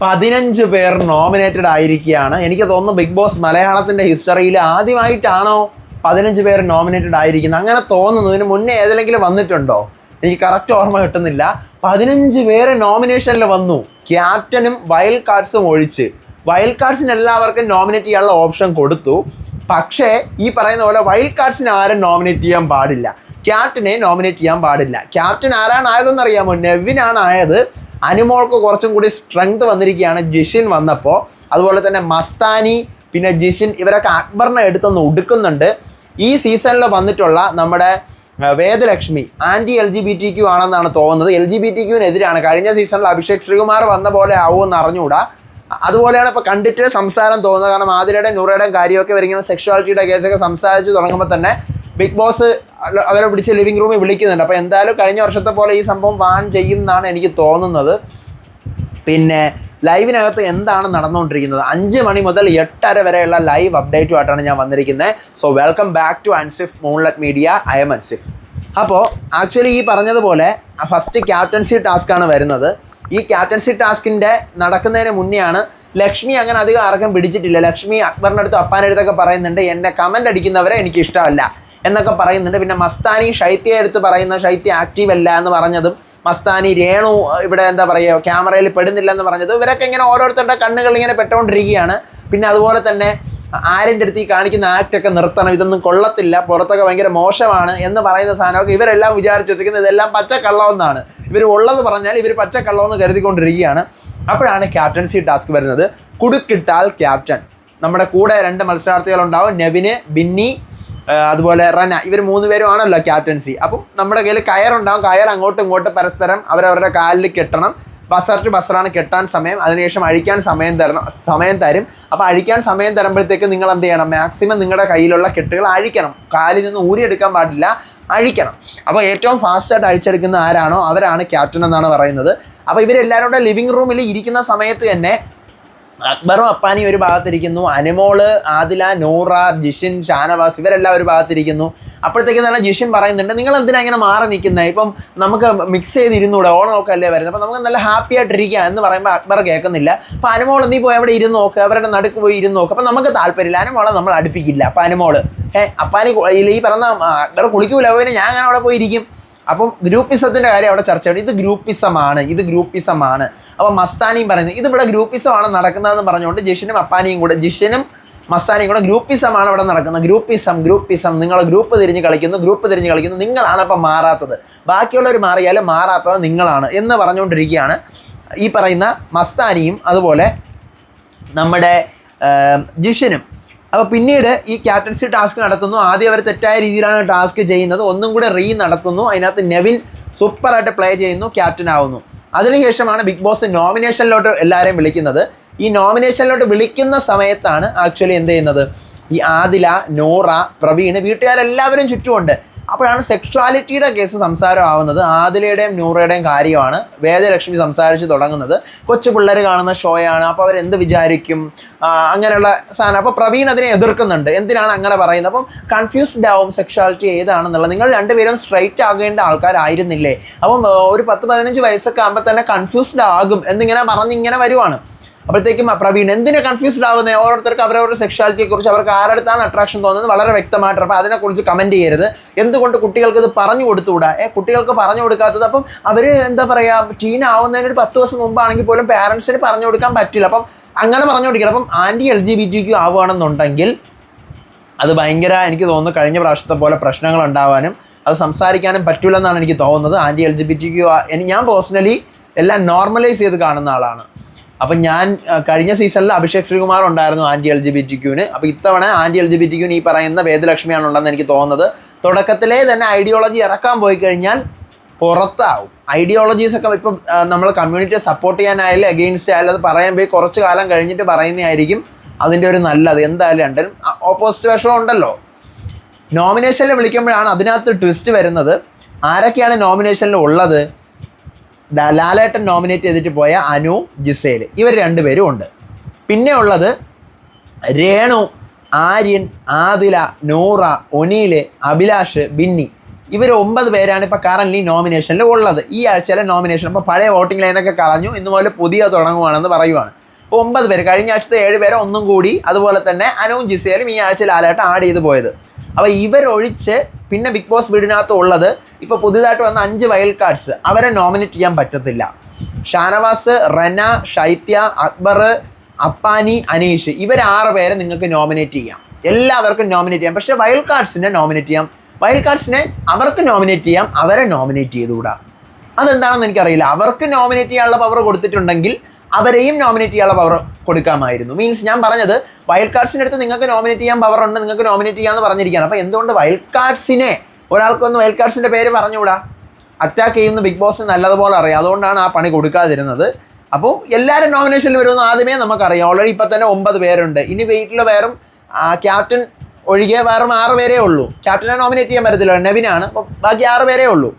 15 പേർ നോമിനേറ്റഡ് ആയിരിക്കുകയാണ്. എനിക്ക് തോന്നുന്നു ബിഗ് ബോസ് മലയാളത്തിൻ്റെ ഹിസ്റ്ററിയിൽ ആദ്യമായിട്ടാണോ 15 പേർ നോമിനേറ്റഡ് ആയിരിക്കുന്നത്? അങ്ങനെ തോന്നുന്നു. ഇതിന് മുന്നേ ഏതെങ്കിലും വന്നിട്ടുണ്ടോ? എനിക്ക് കറക്റ്റ് ഓർമ്മ കിട്ടുന്നില്ല. 15 പേര് നോമിനേഷനിൽ വന്നു, ക്യാപ്റ്റനും വൈൽഡ് കാർഡ്സും ഒഴിച്ച്. വൈൽഡ് കാർഡ്സിന് എല്ലാവർക്കും നോമിനേറ്റ് ചെയ്യാനുള്ള ഓപ്ഷൻ കൊടുത്തു. പക്ഷേ ഈ പറയുന്ന പോലെ വൈൽഡ് കാർഡ്സിന് ആരും നോമിനേറ്റ് ചെയ്യാൻ പാടില്ല, ക്യാപ്റ്റനെ നോമിനേറ്റ് ചെയ്യാൻ പാടില്ല. ക്യാപ്റ്റൻ ആരാണ് ആയതെന്ന് അറിയാമോ? നെവിനാണ് ആയത്. അനുമോൾക്ക് കുറച്ചും കൂടി സ്ട്രെങ്ത് വന്നിരിക്കുകയാണ് ജിഷിൻ വന്നപ്പോൾ. അതുപോലെ തന്നെ മസ്താനി, പിന്നെ ജിഷിൻ, ഇവരൊക്കെ അക്ബറിനെ എടുത്തൊന്ന് ഉടുക്കുന്നുണ്ട്. ഈ സീസണിൽ വന്നിട്ടുള്ള നമ്മുടെ വേദലക്ഷ്മി ആൻറ്റി LGBTQ ആണെന്നാണ് തോന്നുന്നത്. LGBTQവിനെതിരാണ്. കഴിഞ്ഞ സീസണിൽ അഭിഷേക് ശ്രീകുമാർ വന്ന പോലെ ആവുമെന്ന് അറിഞ്ഞുകൂടാ. അതുപോലെയാണ് ഇപ്പോൾ കണ്ടിട്ട് സംസാരം തോന്നുന്നത്. കാരണം ആതിരയുടെയും നൂറയുടെയും കാര്യമൊക്കെ ഇവരിങ്ങനെ സെക്ഷുവാലിറ്റിയുടെ കേസൊക്കെ സംസാരിച്ച് തുടങ്ങുമ്പോൾ തന്നെ ബിഗ് ബോസ് അവരെ പിടിച്ച് ലിവിംഗ് റൂമിൽ വിളിക്കുന്നുണ്ട്. അപ്പോൾ എന്തായാലും കഴിഞ്ഞ വർഷത്തെ പോലെ ഈ സംഭവം വാൻ ചെയ്യുമെന്നാണ് എനിക്ക് തോന്നുന്നത്. പിന്നെ ലൈവിനകത്ത് എന്താണ് നടന്നുകൊണ്ടിരിക്കുന്നത്? 5 മണി മുതൽ 8:30 വരെയുള്ള ലൈവ് അപ്ഡേറ്റുമായിട്ടാണ് ഞാൻ വന്നിരിക്കുന്നത്. So welcome back to Ansif moonlight media. I'm Ansif. അപ്പോൾ ആക്ച്വലി ഈ പറഞ്ഞതുപോലെ ഫസ്റ്റ് ക്യാപ്റ്റൻസി ടാസ്ക്കാണ് വരുന്നത്. ഈ ക്യാപ്റ്റൻസി ടാസ്കിൻ്റെ നടക്കുന്നതിന് മുന്നെയാണ് ലക്ഷ്മി അങ്ങനെ അധികം ആർക്കും പിടിച്ചിട്ടില്ല. ലക്ഷ്മി അക്ബറിൻ്റെ അടുത്തും അപ്പാൻ്റെ അടുത്തൊക്കെ പറയുന്നുണ്ട്, എന്നെ കമൻ്റ് അടിക്കുന്നവരെ എനിക്ക് ഇഷ്ടമല്ല എന്നൊക്കെ പറയുന്നുണ്ട്. പിന്നെ മസ്താനി ശൈത്യയെ എടുത്ത് പറയുന്ന ശൈത്യ ആക്റ്റീവ് അല്ല എന്ന് പറഞ്ഞതും, മസ്താനി രേണു ഇവിടെ എന്താ പറയുക ക്യാമറയിൽ പെടുന്നില്ല എന്ന് പറഞ്ഞത്, ഇവരൊക്കെ ഇങ്ങനെ ഓരോരുത്തരുടെ കണ്ണുകൾ ഇങ്ങനെ പെട്ടുകൊണ്ടിരിക്കുകയാണ്. പിന്നെ അതുപോലെ തന്നെ ആരിൻ്റെ അടുത്ത് ഈ കാണിക്കുന്ന ആക്റ്റൊക്കെ നിർത്തണം, ഇതൊന്നും കൊള്ളത്തില്ല, പുറത്തൊക്കെ ഭയങ്കര മോശമാണ് എന്ന് പറയുന്ന സാധനമൊക്കെ ഇവരെല്ലാം വിചാരിച്ചു വെച്ചിരിക്കുന്നത് ഇതെല്ലാം പച്ചക്കള്ളമെന്നാണ്. ഇവർ ഉള്ളത് പറഞ്ഞാൽ ഇവർ പച്ചക്കള്ളമെന്ന് കരുതിക്കൊണ്ടിരിക്കുകയാണ്. അപ്പോഴാണ് ക്യാപ്റ്റൻസി ടാസ്ക് വരുന്നത്. കുടുക്കിട്ടാൽ ക്യാപ്റ്റൻ. നമ്മുടെ കൂടെ 2 മത്സരാർത്ഥികളുണ്ടാവും, നെവിന്, ബിന്നി, അതുപോലെ റന. ഇവർ 3 പേരുമാണല്ലോ ക്യാപ്റ്റൻസി. അപ്പം നമ്മുടെ കയ്യിൽ കയറുണ്ടാവും. കയർ അങ്ങോട്ടും ഇങ്ങോട്ടും പരസ്പരം അവരവരുടെ കാലിൽ കെട്ടണം. ബസർ ടു ബസറാണ് കെട്ടാൻ സമയം. അതിനുശേഷം അഴിക്കാൻ സമയം തരും. അപ്പോൾ അഴിക്കാൻ സമയം തരുമ്പോഴത്തേക്ക് നിങ്ങൾ എന്ത് ചെയ്യണം? മാക്സിമം നിങ്ങളുടെ കയ്യിലുള്ള കെട്ടുകൾ അഴിക്കണം. കാലിൽ നിന്ന് ഊരിയെടുക്കാൻ പാടില്ല, അഴിക്കണം. അപ്പോൾ ഏറ്റവും ഫാസ്റ്റായിട്ട് അഴിച്ചെടുക്കുന്ന ആരാണോ അവരാണ് ക്യാപ്റ്റൻ എന്നാണ് പറയുന്നത്. അപ്പോൾ ഇവരെല്ലാവരും കൂടെ ലിവിങ് റൂമിൽ ഇരിക്കുന്ന സമയത്ത് തന്നെ അക്ബറും അപ്പാനി ഒരു ഭാഗത്തിരിക്കുന്നു, അനുമോള്, ആദില, നൂറ, ജിഷിൻ, ഷാനവാസ് ഇവരെല്ലാം ഒരു ഭാഗത്തിരിക്കുന്നു. അപ്പോഴത്തേക്കും തന്നെ ജിഷിൻ പറയുന്നുണ്ട്, നിങ്ങൾ എന്തിനാ ഇങ്ങനെ മാറി നിൽക്കുന്നത്? ഇപ്പം നമുക്ക് മിക്സ് ചെയ്തിരുന്നൂടെ, ഓണമൊക്കെ അല്ലേ വരുന്നത്, അപ്പം നമുക്ക് നല്ല ഹാപ്പി ആയിട്ടിരിക്കുക എന്ന് പറയുമ്പോൾ അക്ബർ കേൾക്കുന്നില്ല. അപ്പോൾ അനുമോൾ നീ പോയി അവിടെ ഇരുന്ന് നോക്ക്, അവരുടെ നടുക്ക് പോയി ഇരുന്ന് നോക്ക്. അപ്പം നമുക്ക് താല്പര്യമില്ല, അനുമോളെ നമ്മൾ അടുപ്പിക്കില്ല. അപ്പം അനുമോള് അപ്പാനി ഈ പറഞ്ഞ അക്ബർ കുളിക്കൂല, പിന്നെ ഞാൻ അങ്ങനെ അവിടെ പോയി ഇരിക്കും. അപ്പം ഗ്രൂപ്പിസത്തിൻ്റെ കാര്യം അവിടെ ചർച്ച ചെയ്യണം. ഇത് ഗ്രൂപ്പിസമാണ്. അപ്പോൾ മസ്താനിയും പറയുന്നത് ഇതിവിടെ ഗ്രൂപ്പിസമാണ് നടക്കുന്നതെന്ന് പറഞ്ഞുകൊണ്ട് ജിഷിനും മസ്താനിയും കൂടെ ഗ്രൂപ്പിസമാണ് ഇവിടെ നടക്കുന്നത്. ഗ്രൂപ്പിസം നിങ്ങൾ ഗ്രൂപ്പ് തിരിഞ്ഞ് കളിക്കുന്നു, നിങ്ങളാണ് അപ്പം മാറാത്തത്, ബാക്കിയുള്ളവർ മാറിയാലും മാറാത്തത് നിങ്ങളാണ് എന്ന് പറഞ്ഞുകൊണ്ടിരിക്കുകയാണ് ഈ പറയുന്ന മസ്താനിയും അതുപോലെ നമ്മുടെ ജിഷിനും. അപ്പോൾ പിന്നീട് ഈ ക്യാപ്റ്റൻസി ടാസ്ക് നടത്തുന്നു. ആദ്യം അവർ തെറ്റായ രീതിയിലാണ് ടാസ്ക് ചെയ്യുന്നത്, ഒന്നും കൂടെ നടത്തുന്നു. അതിനകത്ത് നെവിൻ സൂപ്പറായിട്ട് പ്ലേ ചെയ്യുന്നു, ക്യാപ്റ്റൻ ആവുന്നു. അതിനുശേഷമാണ് ബിഗ് ബോസ് നോമിനേഷനിലോട്ട് എല്ലാവരെയും വിളിക്കുന്നത്. ഈ നോമിനേഷനിലോട്ട് വിളിക്കുന്ന സമയത്താണ് ആക്ച്വലി എന്ത് ചെയ്യുന്നത്, ഈ ആദില, നൂറ, പ്രവീൺ വീട്ടുകാരെല്ലാവരും ചുറ്റുമുണ്ട്. അപ്പോഴാണ് സെക്ഷുവാലിറ്റിയുടെ കേസ് സംസാരമാവുന്നത്. ആദിലയുടെയും നൂറയുടെയും കാര്യമാണ് വേദലക്ഷ്മി സംസാരിച്ച് തുടങ്ങുന്നത്. കൊച്ചു പിള്ളേർ കാണുന്ന ഷോയാണ്, അപ്പോൾ അവരെന്ത് വിചാരിക്കും, അങ്ങനെയുള്ള സാധനം. അപ്പോൾ പ്രവീൺ അതിനെ എതിർക്കുന്നുണ്ട്, എന്തിനാണ് അങ്ങനെ പറയുന്നത്. അപ്പം കൺഫ്യൂസ്ഡ് ആവും സെക്ഷുവാലിറ്റി ഏതാണെന്നുള്ളത്. നിങ്ങൾ 2 പേരും സ്ട്രൈറ്റ് ആകേണ്ട ആൾക്കാരായിരുന്നില്ലേ? അപ്പം ഒരു 10-15 വയസ്സൊക്കെ ആകുമ്പോൾ തന്നെ കൺഫ്യൂസ്ഡ് ആകും എന്നിങ്ങനെ പറഞ്ഞിങ്ങനെ വരുവാണ്. അപ്പോഴത്തേക്കും പ്രവീൺ എന്തിനാ കൺഫ്യൂസ്ഡ് ആവുന്നത്? ഓരോരുത്തർക്ക് അവരവരുടെ സെക്ഷുവാലിറ്റിയെക്കുറിച്ച് അവർക്ക് ആരടുത്താണ് അട്രാക്ഷൻ തോന്നുന്നത് വളരെ വ്യക്തമായിട്ട്. അപ്പോൾ അതിനെക്കുറിച്ച് കമൻറ്റ് ചെയ്യരുത്. എന്തുകൊണ്ട് കുട്ടികൾക്ക് ഇത് പറഞ്ഞു കൊടുത്തുകൂടാ? കുട്ടികൾക്ക് പറഞ്ഞു കൊടുക്കാത്തത്, അപ്പം അവർ എന്താ പറയുക, ടീൻ ആവുന്നതിന് ഒരു 10 ദിവസം മുമ്പാണെങ്കിൽ പോലും പാരൻസിന് പറഞ്ഞു കൊടുക്കാൻ പറ്റില്ല. അപ്പം അങ്ങനെ പറഞ്ഞു കൊടുക്കണം. അപ്പം ആൻറ്റി LGBTQ ആവുകയാണെന്നുണ്ടെങ്കിൽ അത് ഭയങ്കര, എനിക്ക് തോന്നുന്നു കഴിഞ്ഞ പ്രാവശ്യത്തെ പോലെ പ്രശ്നങ്ങൾ ഉണ്ടാവാനും അത് സംസാരിക്കാനും പറ്റില്ലെന്നാണ് എനിക്ക് തോന്നുന്നത്. ആൻറ്റി LGBTQ ഞാൻ പേഴ്സണലി എല്ലാം നോർമലൈസ് ചെയ്ത് കാണുന്ന ആളാണ്. അപ്പം ഞാൻ കഴിഞ്ഞ സീസണിൽ അഭിഷേക് ശ്രീകുമാർ ഉണ്ടായിരുന്നു ആൻറ്റി LGBTQവിന്. അപ്പോൾ ഇത്തവണ ആൻറ്റി LGBTQവിന് ഈ പറയുന്ന വേദലക്ഷ്മിയാണുള്ളതെന്ന് എനിക്ക് തോന്നുന്നത്. തുടക്കത്തിലേ തന്നെ ഐഡിയോളജി ഇറക്കാൻ പോയി കഴിഞ്ഞാൽ പുറത്താവും. ഐഡിയോളജീസൊക്കെ ഇപ്പം നമ്മൾ കമ്മ്യൂണിറ്റിയെ സപ്പോർട്ട് ചെയ്യാനായാലും അഗെയിൻസ്റ്റ് ആയാലും അത് പറയാൻ പോയി കുറച്ച് കാലം കഴിഞ്ഞിട്ട് പറയുന്നതായിരിക്കും അതിൻ്റെ ഒരു നല്ലത്. എന്തായാലും രണ്ടും ഓപ്പോസിറ്റ് വശം ഉണ്ടല്ലോ. നോമിനേഷനിൽ വിളിക്കുമ്പോഴാണ് അതിനകത്ത് ട്വിസ്റ്റ് വരുന്നത്. ആരൊക്കെയാണ് നോമിനേഷനിൽ ഉള്ളത്? ലാലേട്ടൻ നോമിനേറ്റ് ചെയ്തിട്ട് പോയ അനു, ജിസേൽ, ഇവർ 2 പേരും ഉണ്ട്. പിന്നെ ഉള്ളത് രേണു, ആര്യൻ, ആദില, നൂറ, ഒനീൽ, അഭിലാഷ്, ബിന്നി. ഇവർ 9 പേരാണ് ഇപ്പോൾ കറൻലി നോമിനേഷനിൽ ഉള്ളത്. ഈ ആഴ്ചയിലെ നോമിനേഷൻ. അപ്പോൾ പഴയ വോട്ടിംഗ് ലൈനൊക്കെ കളഞ്ഞു, ഇന്ന് മുതൽ പുതിയ തുടങ്ങുവാണെന്ന് പറയുവാണ്. അപ്പോൾ 9 പേര്, കഴിഞ്ഞ ആഴ്ചത്തെ 7 പേരെ ഒന്നും കൂടി, അതുപോലെ തന്നെ അനുവും ജിസേലും ഈ ആഴ്ച ലാലായിട്ട് ആഡ് ചെയ്ത് പോയത്. അപ്പോൾ ഇവരൊഴിച്ച് പിന്നെ ബിഗ് ബോസ് വീടിനകത്ത് ഉള്ളത് ഇപ്പോൾ പുതിയതായിട്ട് വന്ന 5 വൈൽഡ് കാർഡ്സ്, അവരെ നോമിനേറ്റ് ചെയ്യാൻ പറ്റത്തില്ല. ഷാനവാസ്, റെന, ഷൈത്യ, അക്ബർ, അപ്പാനി, അനീഷ്, ഇവർ 6 പേരെ നിങ്ങൾക്ക് നോമിനേറ്റ് ചെയ്യാം. എല്ലാവർക്കും നോമിനേറ്റ് ചെയ്യാം. പക്ഷേ വൈൽഡ് കാർഡ്സിനെ നോമിനേറ്റ് ചെയ്യാം. വൈൽഡ് കാർഡ്സിനെ അവർക്ക് നോമിനേറ്റ് ചെയ്യാം, അവരെ നോമിനേറ്റ് ചെയ്തുകൂടാ. അതെന്താണെന്ന് എനിക്കറിയില്ല. അവർക്ക് നോമിനേറ്റ് ചെയ്യാനുള്ള പവർ കൊടുത്തിട്ടുണ്ടെങ്കിൽ അവരെയും നോമിനേറ്റ് ചെയ്യാനുള്ള പവർ കൊടുക്കാമായിരുന്നു. മീൻസ് ഞാൻ പറഞ്ഞത് വൈൽഡ് കാർഡ്സിൻ്റെ അടുത്ത് നിങ്ങൾക്ക് നോമിനേറ്റ് ചെയ്യാൻ പവർ ഉണ്ട്, നിങ്ങൾക്ക് നോമിനേറ്റ് ചെയ്യാമെന്ന് പറഞ്ഞിരിക്കുകയാണ്. അപ്പോൾ എന്തുകൊണ്ട് വൈൽഡ് കാർഡ്സിനെ ഒരാൾക്കൊന്ന് വൈൽഡ് കാർഡ്സിൻ്റെ പേര് പറഞ്ഞുകൂടാ? അറ്റാക്ക് ചെയ്യുന്ന ബിഗ് ബോസിന് നല്ലതുപോലെ അറിയാം. അതുകൊണ്ടാണ് ആ പണി കൊടുക്കാതിരുന്നത്. അപ്പോൾ എല്ലാവരും നോമിനേഷനിൽ വരുമെന്ന് ആദ്യമേ നമുക്കറിയാം. ഓൾറെഡി ഇപ്പോൾ തന്നെ 9 പേരുണ്ട്. ഇനി വെയിറ്റിൽ വേറും ക്യാപ്റ്റൻ ഒഴികെ വേറും 6 പേരേ ഉള്ളൂ. ക്യാപ്റ്റനെ നോമിനേറ്റ് ചെയ്യാൻ പറ്റത്തില്ല, നെവിനാണ്. അപ്പോൾ ബാക്കി 6 പേരേ ഉള്ളൂ.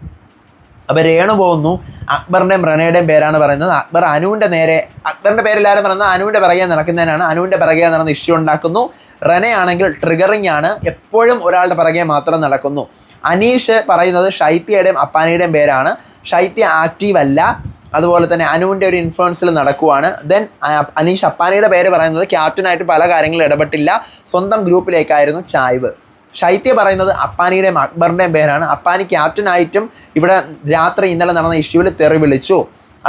അപ്പോൾ രേണു പോകുന്നു. അക്ബറിൻ്റെയും റെനയുടെയും പേരാണ് പറയുന്നത്. അക്ബർ അനുവിൻ്റെ നേരെ, അക്ബറിൻ്റെ പേരെല്ലാവരും പറയുന്നത് അനുവിൻ്റെ പിറകെ നടക്കുന്നതിനാണ്. അനുവിൻ്റെ പിറകെ നടന്ന് ഇഷ്യൂ ഉണ്ടാക്കുന്നു. റെനയാണെങ്കിൽ ട്രിഗറിങ് ആണ്, എപ്പോഴും ഒരാളുടെ പിറകെ മാത്രം നടക്കുന്നു. അനീഷ് പറയുന്നത് ഷൈത്യയുടെയും അപ്പാനിയുടെയും പേരാണ്. ഷൈത്യ ആക്റ്റീവ് അല്ല, അതുപോലെ തന്നെ അനുവിൻ്റെ ഒരു ഇൻഫ്ലുവൻസിൽ നടക്കുവാണ്. ദെൻ അനീഷ് അപ്പാനിയുടെ പേര് പറയുന്നത് ക്യാപ്റ്റനായിട്ട് പല കാര്യങ്ങളും ഇടപെട്ടില്ല, സ്വന്തം ഗ്രൂപ്പിലേക്കായിരുന്നു ചായ്വ്. ഷൈത്യ പറയുന്നത് അപ്പാനിയുടെയും അക്ബറിൻ്റെയും പേരാണ്. അപ്പാനി ക്യാപ്റ്റനായിട്ടും ഇവിടെ രാത്രി ഇന്നലെ നടന്ന ഇഷ്യൂവിൽ തെറി വിളിച്ചു.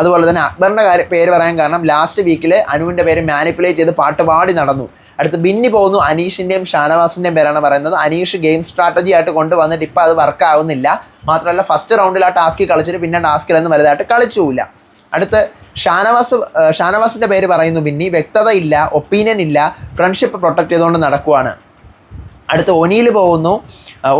അതുപോലെ തന്നെ അക്ബറിൻ്റെ പേര് പറയാൻ കാരണം ലാസ്റ്റ് വീക്കിൽ അനുവിൻ്റെ പേര് മാനിപ്പുലേറ്റ് ചെയ്ത് പാട്ടുപാടി നടന്നു. അടുത്ത് ബിന്നി പോകുന്നു. അനീഷിൻ്റെയും ഷാനവാസിൻ്റെയും പേരാണ് പറയുന്നത്. അനീഷ് ഗെയിം സ്ട്രാറ്റജി ആയിട്ട് കൊണ്ടുവന്നിട്ട് ഇപ്പോൾ അത് വർക്ക് ആവുന്നില്ല. മാത്രമല്ല ഫസ്റ്റ് റൗണ്ടിൽ ആ ടാസ്കിൽ കളിച്ചിട്ട് പിന്നെ ടാസ്കിലൊന്നും വലുതായിട്ട് കളിച്ചുമില്ല. അടുത്ത് ഷാനവാസിൻ്റെ പേര് പറയുന്നു ബിന്നി. വ്യക്തത ഇല്ല, ഒപ്പീനിയൻ ഇല്ല, ഫ്രണ്ട്ഷിപ്പ് പ്രൊട്ടക്ട് ചെയ്തുകൊണ്ട് നടക്കുവാണ്. അടുത്ത് ഒനീൽ പോകുന്നു.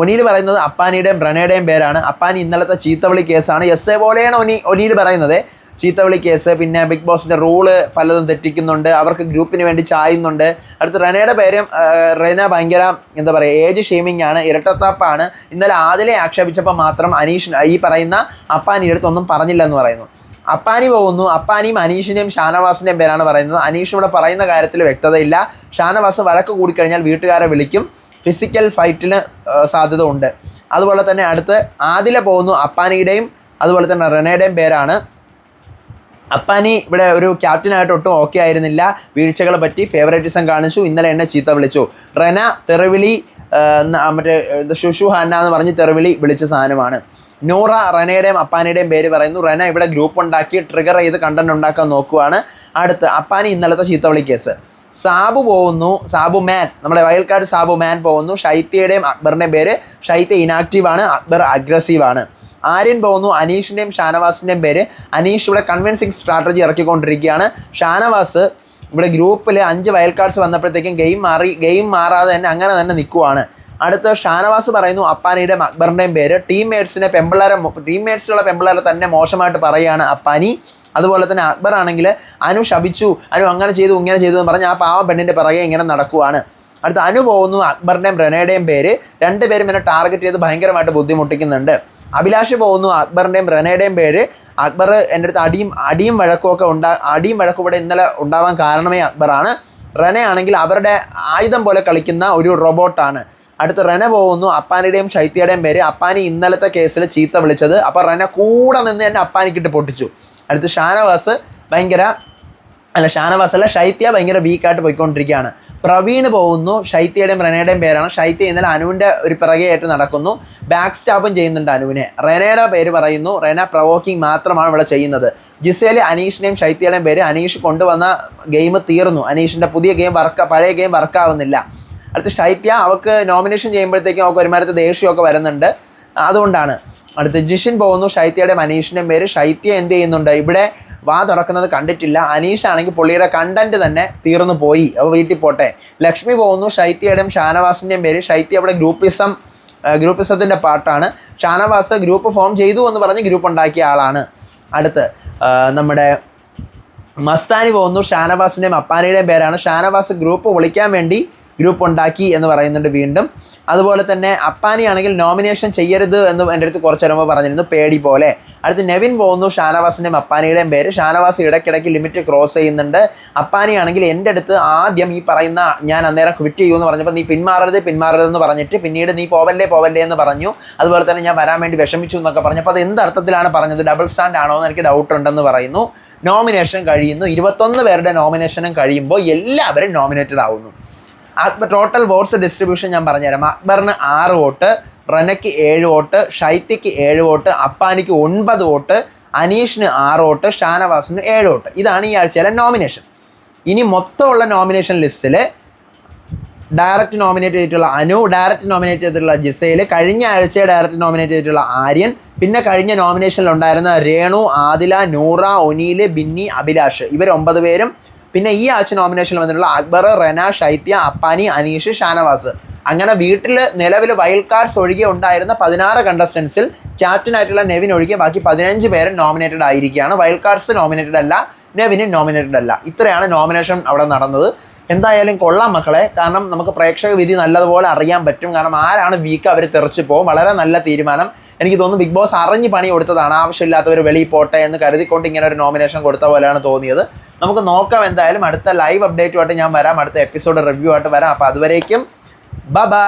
ഒനീൽ പറയുന്നത് അപ്പാനിയുടെയും റെനയുടെയും പേരാണ്. അപ്പാനി ഇന്നലത്തെ ചീത്തവിളി കേസാണ്. എസ് എ പോലെയാണ് ഒനീൽ പറയുന്നത്. ചീത്തവിളി കേസ്, പിന്നെ ബിഗ് ബോസിൻ്റെ റൂള് പലതും തെറ്റിക്കുന്നുണ്ട്, അവർക്ക് ഗ്രൂപ്പിന് വേണ്ടി ചായുന്നുണ്ട്. അടുത്ത് റെനയുടെ പേരും, റെന ഭയങ്കര എന്താ പറയുക, ഏജ് ഷെയ്മിങ് ആണ്, ഇരട്ടത്താപ്പാണ്. ഇന്നലെ ആദിലെ ആക്ഷേപിച്ചപ്പോൾ മാത്രം അനീഷ് ഈ പറയുന്ന അപ്പാനിയുടെ അടുത്തൊന്നും പറഞ്ഞില്ല എന്ന് പറയുന്നു. അപ്പാനി പോകുന്നു. അപ്പാനിയും അനീഷിൻ്റെയും ഷാനവാസിൻ്റെയും പേരാണ് പറയുന്നത്. അനീഷ് ഇവിടെ പറയുന്ന കാര്യത്തിൽ വ്യക്തതയില്ല. ഷാനവാസ് വഴക്ക് കൂടിക്കഴിഞ്ഞാൽ വീട്ടുകാരെ വിളിക്കും, ഫിസിക്കൽ ഫൈറ്റിന് സാധ്യത ഉണ്ട്. അതുപോലെ തന്നെ അടുത്ത് ആദില പോകുന്നു. അപ്പാനിയുടെയും അതുപോലെ തന്നെ റെനയുടെയും പേരാണ്. അപ്പാനി ഇവിടെ ഒരു ക്യാപ്റ്റനായിട്ട് ഒട്ടും ഓക്കെ ആയിരുന്നില്ല, വീഴ്ചകളെ പറ്റി ഫേവറേറ്റിസം കാണിച്ചു, ഇന്നലെ എന്നെ ചീത്ത വിളിച്ചു. റെന തെറിവിളി, മറ്റേ ഷുഷു ഹാന എന്ന് പറഞ്ഞ് തെറിവിളി വിളിച്ച സാധനമാണ്. നൂറ റെനയുടെയും അപ്പാനിയുടെയും പേര് പറയുന്നു. റെന ഇവിടെ ഗ്രൂപ്പ് ഉണ്ടാക്കി ട്രിഗർ ചെയ്ത് കണ്ടന്റ് ഉണ്ടാക്കാൻ നോക്കുവാണ്. അടുത്ത് അപ്പാനി ഇന്നലത്തെ ചീത്തവിളി കേസ്. സാബു പോകുന്നു. സാബു മാൻ, നമ്മുടെ വൈൽഡ് കാർഡ് സാബു മാൻ പോകുന്നു. ഷൈത്യയുടെയും അക്ബറിൻ്റെയും പേര്. ഷൈത്യ ഇനാക്റ്റീവാണ്, അക്ബർ അഗ്രസീവാണ്. ആര്യൻ പോകുന്നു. അനീഷിൻ്റെയും ഷാനവാസിൻ്റെയും പേര്. അനീഷ് ഇവിടെ കൺവിൻസിങ് സ്ട്രാറ്റജി ഇറക്കിക്കൊണ്ടിരിക്കുകയാണ്. ഷാനവാസ് ഇവിടെ ഗ്രൂപ്പിൽ 5 വൈൽഡ് കാർഡ്സ് വന്നപ്പോഴത്തേക്കും ഗെയിം മാറാതെ തന്നെ അങ്ങനെ തന്നെ നിൽക്കുവാണ്. അടുത്ത ഷാനവാസ് പറയുന്നു അപ്പാനിയുടെയും അക്ബറിൻ്റെയും പേര്. ടീംമേറ്റ്സിലുള്ള പെമ്പിള്ളേരെ തന്നെ മോശമായിട്ട് പറയുകയാണ് അപ്പാനി. അതുപോലെ തന്നെ അക്ബർ ആണെങ്കിൽ അനു ശപിച്ചു, അനു അങ്ങനെ ചെയ്തു ഇങ്ങനെ ചെയ്തു എന്ന് പറഞ്ഞ് ആ പാവ പെണ്ണിൻ്റെ പിറകെ ഇങ്ങനെ നടക്കുവാണ്. അടുത്ത അനു പോകുന്നു. അക്ബറിൻ്റെയും റെനയുടെയും പേര്. 2 പേരും എന്നെ ടാർഗറ്റ് ചെയ്ത് ഭയങ്കരമായിട്ട് ബുദ്ധിമുട്ടിക്കുന്നുണ്ട്. അഭിലാഷ് പോകുന്നു. അക്ബറിൻ്റെയും റെനയുടെയും പേര്. അക്ബർ എൻ്റെ അടുത്ത് അടിയും വഴക്കും ഇവിടെ ഇന്നലെ ഉണ്ടാവാൻ കാരണമേ അക്ബറാണ്. റെന ആണെങ്കിൽ അവരുടെ ആയുധം പോലെ കളിക്കുന്ന ഒരു റോബോട്ടാണ്. അടുത്ത് റെന പോകുന്നു. അപ്പാനിയുടെയും ഷൈത്യയുടെയും പേര്. അപ്പാനി ഇന്നലത്തെ കേസിൽ ചീത്ത വിളിച്ചത്, അപ്പോൾ റെന കൂടെ നിന്ന് തന്നെ അപ്പാനിക്കിട്ട് പൊട്ടിച്ചു. അടുത്ത് ഷൈത്യ ഭയങ്കര വീക്കായിട്ട് പോയിക്കൊണ്ടിരിക്കുകയാണ്. പ്രവീൺ പോകുന്നു. ഷൈത്യയുടെയും റെനയുടെയും പേരാണ്. ഷൈത്യ ഇന്നലെ അനുവിൻ്റെ ഒരു പിറകെയായിട്ട് നടക്കുന്നു, ബാക്ക് സ്റ്റാപ്പും ചെയ്യുന്നുണ്ട് അനുവിനെ. റെനയുടെ പേര് പറയുന്നു. റെന പ്രവോക്കിംഗ് മാത്രമാണ് ഇവിടെ ചെയ്യുന്നത്. ജിസേല് അനീഷിൻ്റെയും ഷൈത്യയുടെയും പേര്. അനീഷ് കൊണ്ടുവന്ന ഗെയിം തീർന്നു, അനീഷിൻ്റെ പുതിയ ഗെയിം പഴയ ഗെയിം വർക്കാവുന്നില്ല. അടുത്ത് ഷൈത്യ, അവൾക്ക് നോമിനേഷൻ ചെയ്യുമ്പോഴത്തേക്കും അവൾക്ക് ഒരുമാതിരത്തെ ദേഷ്യമൊക്കെ വരുന്നുണ്ട്, അതുകൊണ്ടാണ്. അടുത്ത് ജിഷിൻ പോകുന്നു. ഷൈത്യയുടെയും അനീഷിൻ്റെയും പേര്. ഷൈത്യ എന്ത് ചെയ്യുന്നുണ്ട്, ഇവിടെ വാ തുറക്കുന്നത് കണ്ടിട്ടില്ല. അനീഷ് ആണെങ്കിൽ പുള്ളിയുടെ കണ്ടന്റ് തന്നെ തീർന്നു പോയി, അപ്പോൾ വീട്ടിൽ പോട്ടെ. ലക്ഷ്മി പോകുന്നു. ഷൈത്യയുടെയും ഷാനവാസിൻ്റെയും പേര്. ഷൈത്യ അവിടെ ഗ്രൂപ്പിസത്തിൻ്റെ പാർട്ടാണ്. ഷാനവാസ് ഗ്രൂപ്പ് ഫോം ചെയ്തു എന്ന് പറഞ്ഞ് ഗ്രൂപ്പ് ഉണ്ടാക്കിയ ആളാണ്. അടുത്ത് നമ്മുടെ മസ്താനി പോകുന്നു. ഷാനവാസിൻ്റെയും അപ്പാനിയുടെയും പേരാണ്. ഷാനവാസ് ഗ്രൂപ്പ് വിളിക്കാൻ വേണ്ടി ഗ്രൂപ്പ് ഉണ്ടാക്കി എന്ന് പറയുന്നുണ്ട് വീണ്ടും. അതുപോലെ തന്നെ അപ്പാനി ആണെങ്കിൽ നോമിനേഷൻ ചെയ്യരുത് എന്ന് എൻ്റെ അടുത്ത് കുറച്ച് നേരം പറഞ്ഞിരുന്നു, പേടി പോലെ. അടുത്ത് നെവിൻ പോകുന്നു, ഷാനവാസിൻ്റെയും അപ്പാനിയുടെയും പേര്. ഷാനവാസ് ഇടയ്ക്കിടയ്ക്ക് ലിമിറ്റ് ക്രോസ് ചെയ്യുന്നുണ്ട്. അപ്പാനി ആണെങ്കിൽ എൻ്റെ അടുത്ത് ആദ്യം ഈ പറയുന്ന ഞാൻ അന്നേരം ക്വിറ്റ് ചെയ്യുമെന്ന് പറഞ്ഞപ്പോൾ നീ പിന്മാറരുതെന്ന് പറഞ്ഞിട്ട് പിന്നീട് നീ പോവല്ലേ എന്ന് പറഞ്ഞു. അതുപോലെ തന്നെ ഞാൻ വരാൻ വേണ്ടി വിഷമിച്ചു എന്നൊക്കെ പറഞ്ഞപ്പോൾ അത് എന്ത് അർത്ഥത്തിലാണ് പറഞ്ഞത്, ഡബിൾ സ്റ്റാൻഡ് ആണോ എന്ന് എനിക്ക് ഡൗട്ട് ഉണ്ടെന്ന് പറയുന്നു. നോമിനേഷൻ കഴിയുന്നു. 21 പേരുടെ നോമിനേഷനും കഴിയുമ്പോൾ എല്ലാവരും നോമിനേറ്റഡ് ആവുന്നു. ടോട്ടൽ വോട്ട്സ് ഡിസ്ട്രിബ്യൂഷൻ ഞാൻ പറഞ്ഞുതരാം. അക്ബറിന് 6 വോട്ട്, റനയ്ക്ക് 7 വോട്ട്, ഷൈത്തിക്ക് 7 വോട്ട്, അപ്പാനിക്ക് 9 വോട്ട്, അനീഷിന് 6 വോട്ട്, ഷാനവാസിന് 7 വോട്ട്. ഇതാണ് ഈ ആഴ്ചയിലെ നോമിനേഷൻ. ഇനി മൊത്തമുള്ള നോമിനേഷൻ ലിസ്റ്റിൽ ഡയറക്റ്റ് നോമിനേറ്റ് ചെയ്തിട്ടുള്ള അനു, ഡയറക്റ്റ് നോമിനേറ്റ് ചെയ്തിട്ടുള്ള ജിസേൽ, കഴിഞ്ഞ ആഴ്ച ഡയറക്റ്റ് നോമിനേറ്റ് ചെയ്തിട്ടുള്ള ആര്യൻ, പിന്നെ കഴിഞ്ഞ നോമിനേഷനിലുണ്ടായിരുന്ന രേണു, ആദില, നൂറ, ഒനീൽ, ബിന്നി, അഭിലാഷ്, ഇവർ 9 പേരും. പിന്നെ ഈ ആഴ്ച നോമിനേഷനിൽ വന്നിട്ടുള്ള അക്ബർ, റെന, ഷൈത്യ, അപ്പാനി, അനീഷ്, ഷാനവാസ്. അങ്ങനെ വീട്ടിൽ നിലവിൽ വൈൽഡ് കാർഡ്സ് ഒഴികെ ഉണ്ടായിരുന്ന 16 കണ്ടസ്റ്റൻസിൽ ക്യാപ്റ്റനായിട്ടുള്ള നെവിൻ ഒഴികെ ബാക്കി 15 പേരും നോമിനേറ്റഡ് ആയിരിക്കുകയാണ്. വൈൽഡ് കാർഡ്സ് നോമിനേറ്റഡ് അല്ല, നെവിന് നോമിനേറ്റഡ് അല്ല. ഇത്രയാണ് നോമിനേഷൻ അവിടെ നടന്നത്. എന്തായാലും കൊള്ളാം മക്കളെ, കാരണം നമുക്ക് പ്രേക്ഷക വിധി നല്ലതുപോലെ അറിയാൻ പറ്റും. കാരണം ആരാണ് വീക്ക് അവർ തെറിച്ച് പോകും. വളരെ നല്ല തീരുമാനം. എനിക്ക് തോന്നുന്നു ബിഗ് ബോസ് അറിഞ്ഞ് പണി കൊടുത്തതാണ്, ആവശ്യമില്ലാത്തവർ വെളിയിൽ പോട്ടെ എന്ന് കരുതിക്കൊണ്ട് ഇങ്ങനെ ഒരു നോമിനേഷൻ കൊടുത്ത പോലെയാണ് തോന്നിയത്. നമുക്ക് നോക്കാം. എന്തായാലും അടുത്ത ലൈവ് അപ്ഡേറ്റുമായിട്ട് ഞാൻ വരാം, അടുത്ത എപ്പിസോഡ് റിവ്യൂ ആയിട്ട് വരാം. അപ്പോൾ അതുവരേക്കും ബൈ.